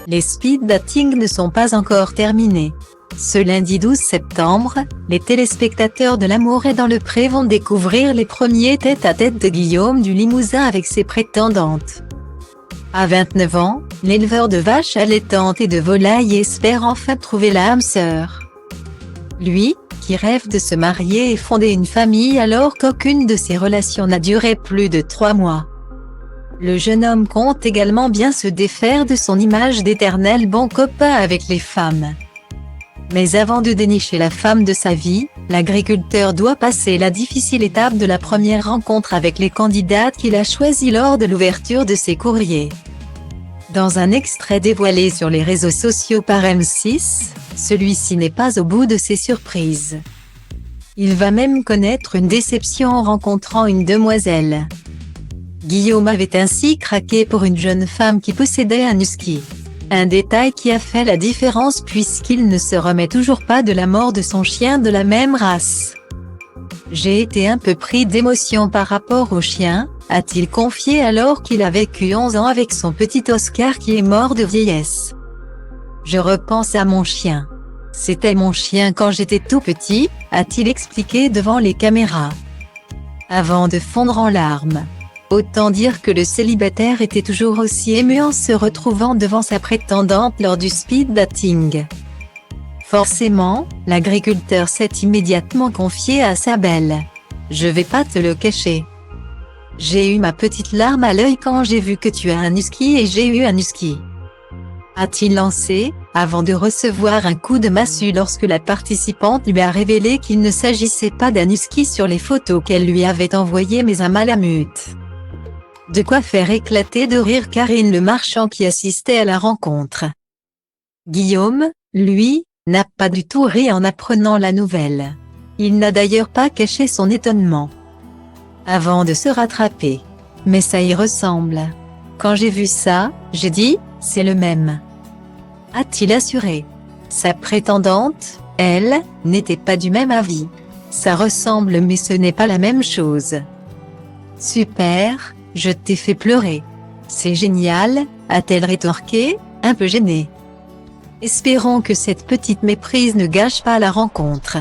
Les speed dating ne sont pas encore terminés. Ce lundi 12 septembre, les téléspectateurs de L'amour est dans le pré vont découvrir les premiers tête-à-tête de Guillaume du Limousin avec ses prétendantes. À 29 ans, l'éleveur de vaches allaitantes et de volailles espère enfin trouver l'âme sœur. Lui, qui rêve de se marier et fonder une famille alors qu'aucune de ses relations n'a duré plus de 3 mois. Le jeune homme compte également bien se défaire de son image d'éternel bon copain avec les femmes. Mais avant de dénicher la femme de sa vie, l'agriculteur doit passer la difficile étape de la première rencontre avec les candidates qu'il a choisies lors de l'ouverture de ses courriers. Dans un extrait dévoilé sur les réseaux sociaux par M6, celui-ci n'est pas au bout de ses surprises. Il va même connaître une déception en rencontrant une demoiselle. Guillaume avait ainsi craqué pour une jeune femme qui possédait un husky. Un détail qui a fait la différence puisqu'il ne se remet toujours pas de la mort de son chien de la même race. J'ai été un peu pris d'émotion par rapport au chien, a-t-il confié alors qu'il a vécu 11 ans avec son petit Oscar qui est mort de vieillesse. Je repense à mon chien. C'était mon chien quand j'étais tout petit, a-t-il expliqué devant les caméras. Avant de fondre en larmes. Autant dire que le célibataire était toujours aussi ému en se retrouvant devant sa prétendante lors du speed dating. Forcément, l'agriculteur s'est immédiatement confié à sa belle. Je vais pas te le cacher. J'ai eu ma petite larme à l'œil quand j'ai vu que tu as un husky et j'ai eu un husky. A-t-il lancé, avant de recevoir un coup de massue lorsque la participante lui a révélé qu'il ne s'agissait pas d'un husky sur les photos qu'elle lui avait envoyées mais un malamute. De quoi faire éclater de rire Karine Le Marchand qui assistait à la rencontre. Guillaume, lui, n'a pas du tout ri en apprenant la nouvelle. Il n'a d'ailleurs pas caché son étonnement. Avant de se rattraper. Mais ça y ressemble. Quand j'ai vu ça, j'ai dit, c'est le même. A-t-il assuré. Sa prétendante, elle, n'était pas du même avis. Ça ressemble mais ce n'est pas la même chose. Super, je t'ai fait pleurer. C'est génial, a-t-elle rétorqué, un peu gênée. Espérons que cette petite méprise ne gâche pas la rencontre.